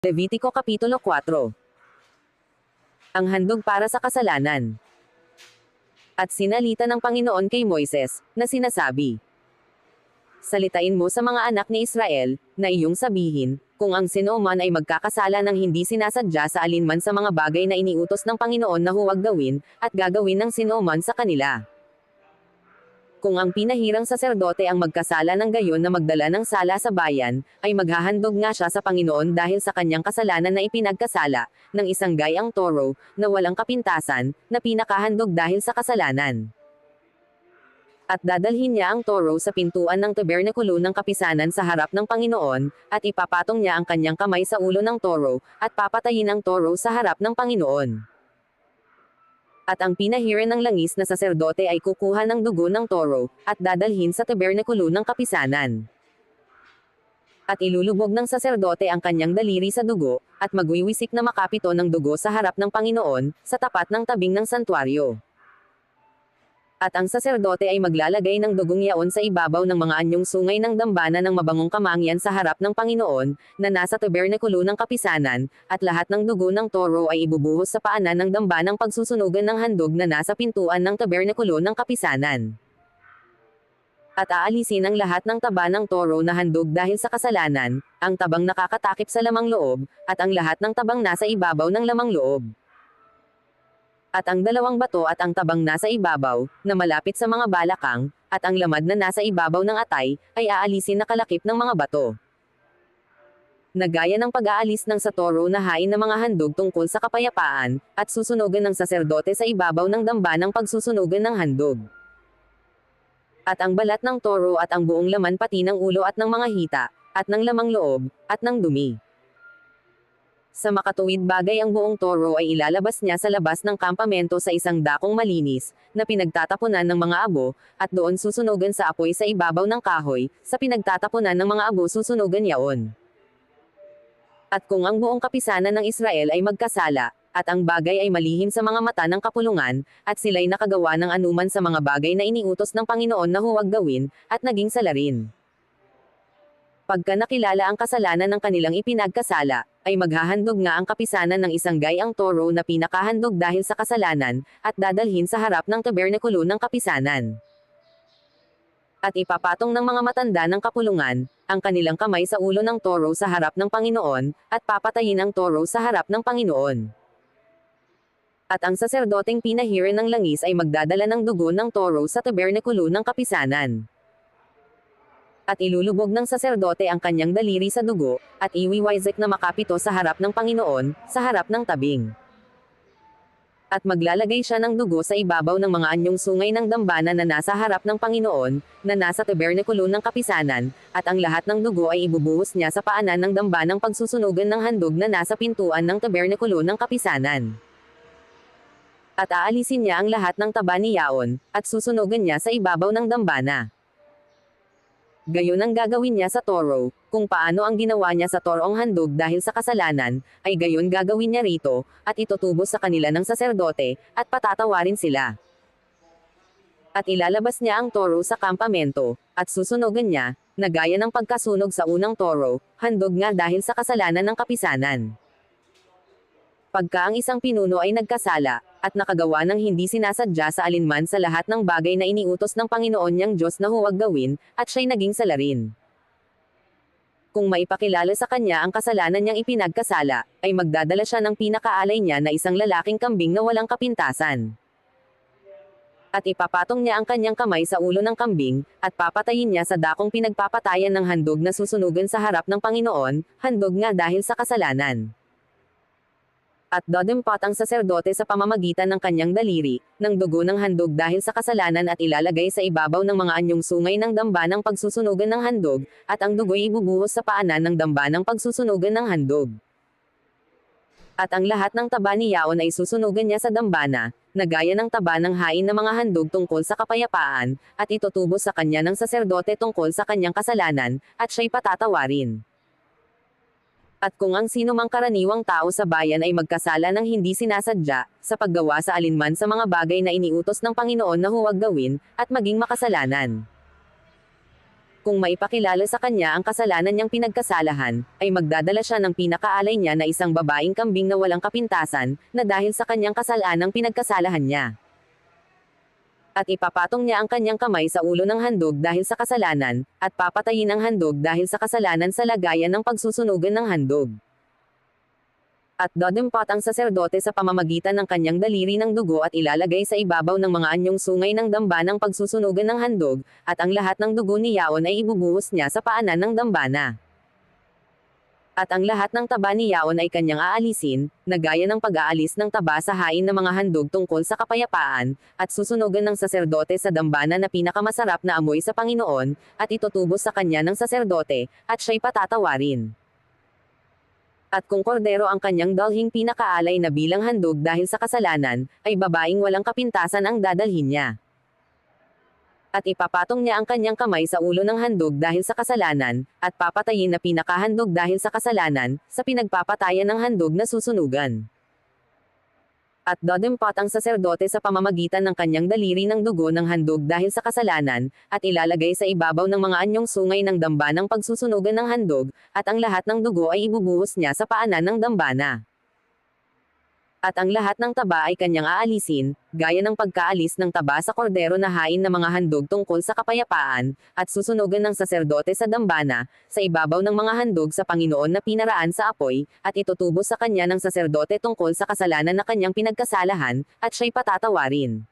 Levitico Kapitulo 4. Ang handog para sa kasalanan. At sinalita ng Panginoon kay Moises, na sinasabi, salitain mo sa mga anak ni Israel, na iyong sabihin, kung ang sino man ay magkakasala ng hindi sinasadya sa alinman sa mga bagay na iniutos ng Panginoon na huwag gawin, at gagawin ng sino man sa kanila. Kung ang pinahirang saserdote ang magkasala ng gayon na magdala ng sala sa bayan, ay maghahandog nga siya sa Panginoon dahil sa kanyang kasalanan na ipinagkasala, ng isang gayang toro, na walang kapintasan, na pinakahandog dahil sa kasalanan. At dadalhin niya ang toro sa pintuan ng tabernakulo ng kapisanan sa harap ng Panginoon, at ipapatong niya ang kanyang kamay sa ulo ng toro, at papatayin ang toro sa harap ng Panginoon. At ang pinahiran ng langis na saserdote ay kukuha ng dugo ng toro, at dadalhin sa tabernakulo ng kapisanan. At ilulubog ng saserdote ang kanyang daliri sa dugo, at magwiwisik na makapito ng dugo sa harap ng Panginoon, sa tapat ng tabing ng santuaryo. At ang saserdote ay maglalagay ng dugong yaon sa ibabaw ng mga anyong sungay ng dambana ng mabangong kamangyan sa harap ng Panginoon, na nasa tabernakulo ng kapisanan, at lahat ng dugo ng toro ay ibubuhos sa paanan ng dambanang pagsusunugan ng handog na nasa pintuan ng tabernakulo ng kapisanan. At aalisin ang lahat ng taba ng toro na handog dahil sa kasalanan, ang tabang nakakatakip sa lamang loob, at ang lahat ng tabang nasa ibabaw ng lamang loob. At ang dalawang bato at ang tabang nasa ibabaw, na malapit sa mga balakang, at ang lamad na nasa ibabaw ng atay, ay aalisin na kalakip ng mga bato. Nagaya ng pag-aalis ng sa toro na hain ng mga handog tungkol sa kapayapaan, at susunugan ng saserdote sa ibabaw ng dambanang pagsusunugan ng handog. At ang balat ng toro at ang buong laman pati ng ulo at ng mga hita, at ng lamang loob, at ng dumi. Sa makatuwid bagay ang buong toro ay ilalabas niya sa labas ng kampamento sa isang dakong malinis, na pinagtatapunan ng mga abo, at doon susunugan sa apoy sa ibabaw ng kahoy, sa pinagtatapunan ng mga abo susunugan yaon. At kung ang buong kapisanan ng Israel ay magkasala, at ang bagay ay malihim sa mga mata ng kapulungan, at sila'y nakagawa ng anuman sa mga bagay na iniutos ng Panginoon na huwag gawin, at naging sala rin. Pagka nakilala ang kasalanan ng kanilang ipinagkasala, ay maghahandog nga ang kapisanan ng isang gayang toro na pinakahandog dahil sa kasalanan, at dadalhin sa harap ng tabernakulo ng kapisanan. At ipapatong ng mga matanda ng kapulungan, ang kanilang kamay sa ulo ng toro sa harap ng Panginoon, at papatayin ang toro sa harap ng Panginoon. At ang saserdoteng pinahiran ng langis ay magdadala ng dugo ng toro sa tabernakulo ng kapisanan. At ilulubog ng saserdote ang kanyang daliri sa dugo, at iwiwisik na makapito sa harap ng Panginoon, sa harap ng tabing. At maglalagay siya ng dugo sa ibabaw ng mga anyong sungay ng dambana na nasa harap ng Panginoon, na nasa tabernakulo ng kapisanan, at ang lahat ng dugo ay ibubuhos niya sa paanan ng dambanang pagsusunugan ng handog na nasa pintuan ng tabernakulo ng kapisanan. At aalisin niya ang lahat ng taba ni yaon, at susunugan niya sa ibabaw ng dambana. Gayon ang gagawin niya sa toro, kung paano ang ginawa niya sa torong handog dahil sa kasalanan, ay gayon gagawin niya rito, at itutubos sa kanila ng saserdote, at patatawarin sila. At ilalabas niya ang toro sa kampamento, at susunugan niya, na gaya ng pagkasunog sa unang toro, handog nga dahil sa kasalanan ng kapisanan. Pagka ang isang pinuno ay nagkasala, at nakagawa ng hindi sinasadya sa alinman sa lahat ng bagay na iniutos ng Panginoon niyang Diyos na huwag gawin, at siya'y naging sala rin. Kung maipakilala sa kanya ang kasalanan niyang ipinagkasala, ay magdadala siya ng pinakaalay niya na isang lalaking kambing na walang kapintasan. At ipapatong niya ang kanyang kamay sa ulo ng kambing, at papatayin niya sa dakong pinagpapatayan ng handog na susunugan sa harap ng Panginoon, handog nga dahil sa kasalanan. At dodempot ang saserdote sa pamamagitan ng kanyang daliri, ng dugo ng handog dahil sa kasalanan at ilalagay sa ibabaw ng mga anyong sungay ng dambanang pagsusunugan ng handog, at ang dugo'y ibubuhos sa paanan ng dambanang pagsusunugan ng handog. At ang lahat ng taba ni yaon ay susunugan niya sa dambana, na gaya ng taba ng hain na mga handog tungkol sa kapayapaan, at itutubos sa kanya ng saserdote tungkol sa kanyang kasalanan, at siya'y patatawarin. At kung ang sino mang karaniwang tao sa bayan ay magkasala ng hindi sinasadya, sa paggawa sa alinman sa mga bagay na iniutos ng Panginoon na huwag gawin, at maging makasalanan, Kung maipakilala sa kanya ang kasalanan niyang pinagkasalahan, ay magdadala siya ng pinakaalay niya na isang babaeng kambing na walang kapintasan, na dahil sa kanyang kasalanang pinagkasalahan niya. At ipapatong niya ang kanyang kamay sa ulo ng handog dahil sa kasalanan, at papatayin ang handog dahil sa kasalanan sa lagayan ng pagsusunugan ng handog. At dodempot ang saserdote sa pamamagitan ng kanyang daliri ng dugo at ilalagay sa ibabaw ng mga anyong sungay ng damba ng pagsusunugan ng handog, at ang lahat ng dugo ni Yaon ay ibubuhos niya sa paanan ng dambana. At ang lahat ng taba ni Yaon ay kanyang aalisin, na gaya ng pag-aalis ng taba sa hain ng mga handog tungkol sa kapayapaan, at susunugan ng saserdote sa dambana na pinakamasarap na amoy sa Panginoon, at itutubos sa kanya ng saserdote, at siya'y patatawarin. At kung kordero ang kanyang dalhing pinakaalay na bilang handog dahil sa kasalanan, ay babaeng walang kapintasan ang dadalhin niya. At ipapatong niya ang kanyang kamay sa ulo ng handog dahil sa kasalanan, at papatayin na pinakahandog dahil sa kasalanan, sa pinagpapatayan ng handog na susunugan. At dodempot ang saserdote sa pamamagitan ng kanyang daliri ng dugo ng handog dahil sa kasalanan, at ilalagay sa ibabaw ng mga anyong sungay ng damba ng pagsusunugan ng handog, at ang lahat ng dugo ay ibubuhos niya sa paanan ng dambana. At ang lahat ng taba ay kanyang aalisin, gaya ng pagkaalis ng taba sa kordero na hain ng mga handog tungkol sa kapayapaan, at susunugan ng saserdote sa dambana, sa ibabaw ng mga handog sa Panginoon na pinaraan sa apoy, at itutubos sa kanya ng saserdote tungkol sa kasalanan na kanyang pinagkasalahan, at siya'y patatawarin.